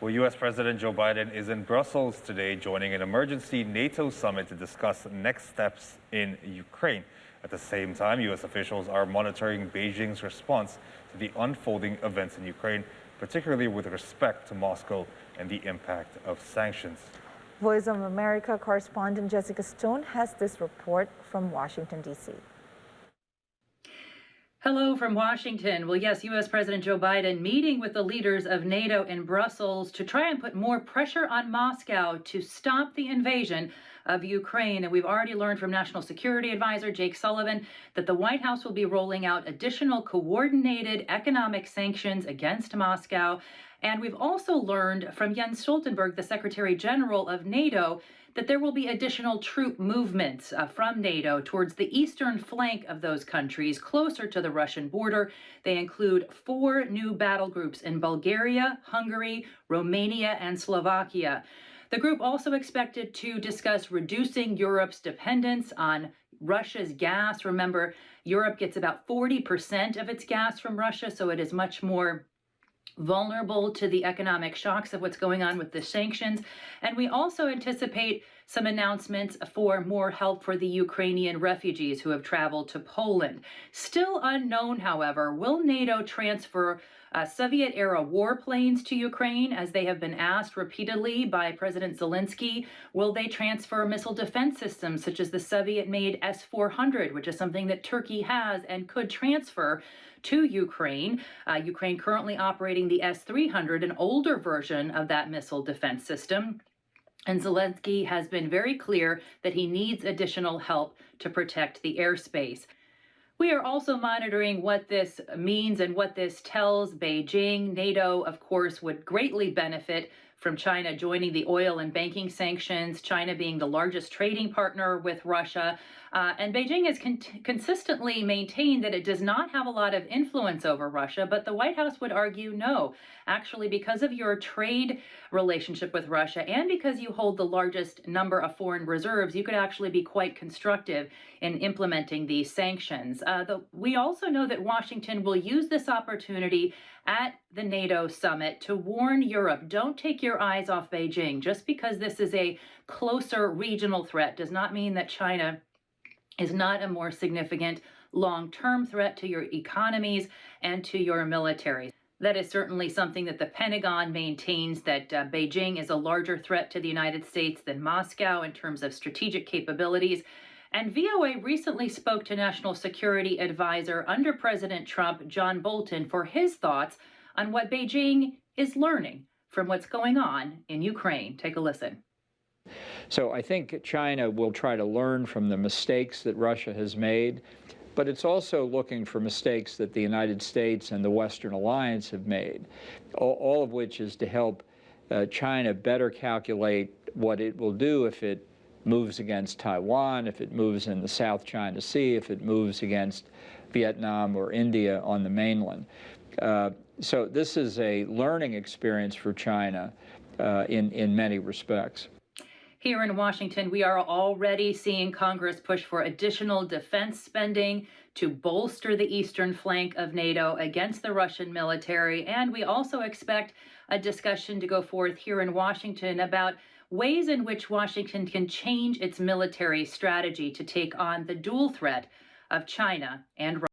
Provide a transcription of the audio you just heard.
Well, U.S. President Joe Biden is in Brussels today, joining an emergency NATO summit to discuss next steps in Ukraine. At the same time, U.S. officials are monitoring Beijing's response to the unfolding events in Ukraine, particularly with respect to Moscow and the impact of sanctions. Voice of America correspondent Jessica Stone has this report from Washington, D.C. Hello from Washington. Well, yes, U.S. President Joe Biden meeting with the leaders of NATO in Brussels to try and put more pressure on Moscow to stop the invasion of Ukraine. And we've already learned from National Security Advisor Jake Sullivan that the White House will be rolling out additional coordinated economic sanctions against Moscow. And we've also learned from Jens Stoltenberg, the Secretary General of NATO, that there will be additional troop movements from NATO towards the eastern flank of those countries, closer to the Russian border. They include 4 new battle groups in Bulgaria, Hungary, Romania, and Slovakia. The group also expected to discuss reducing Europe's dependence on Russia's gas. Remember, Europe gets about 40% of its gas from Russia, so it is much more vulnerable to the economic shocks of what's going on with the sanctions. And we also anticipate some announcements for more help for the Ukrainian refugees who have traveled to Poland. Still unknown, however, will NATO transfer Soviet-era warplanes to Ukraine, as they have been asked repeatedly by President Zelensky? Will they transfer missile defense systems such as the Soviet-made S-400, which is something that Turkey has and could transfer to Ukraine? Ukraine currently operating the S-300, an older version of that missile defense system. And Zelensky has been very clear that he needs additional help to protect the airspace. We are also monitoring what this means and what this tells Beijing. NATO, of course, would greatly benefit from China joining the oil and banking sanctions, China being the largest trading partner with Russia. And Beijing has consistently maintained that it does not have a lot of influence over Russia, but the White House would argue no. Actually, because of your trade relationship with Russia and because you hold the largest number of foreign reserves, you could actually be quite constructive in implementing these sanctions. We also know that Washington will use this opportunity at the NATO summit to warn Europe, don't take your eyes off Beijing. Just because this is a closer regional threat does not mean that China is not a more significant long-term threat to your economies and to your military. That is certainly something that the Pentagon maintains, that Beijing is a larger threat to the United States than Moscow in terms of strategic capabilities. And VOA recently spoke to National Security Advisor under President Trump, John Bolton, for his thoughts on what Beijing is learning from what's going on in Ukraine. Take a listen. So I think China will try to learn from the mistakes that Russia has made, but it's also looking for mistakes that the United States and the Western alliance have made, all of which is to help China better calculate what it will do if it moves against Taiwan, if it moves in the South China Sea, if it moves against Vietnam or India on the mainland. So this is a learning experience for China in many respects. Here in Washington, we are already seeing Congress push for additional defense spending to bolster the eastern flank of NATO against the Russian military. And we also expect a discussion to go forth here in Washington about ways in which Washington can change its military strategy to take on the dual threat of China and Russia.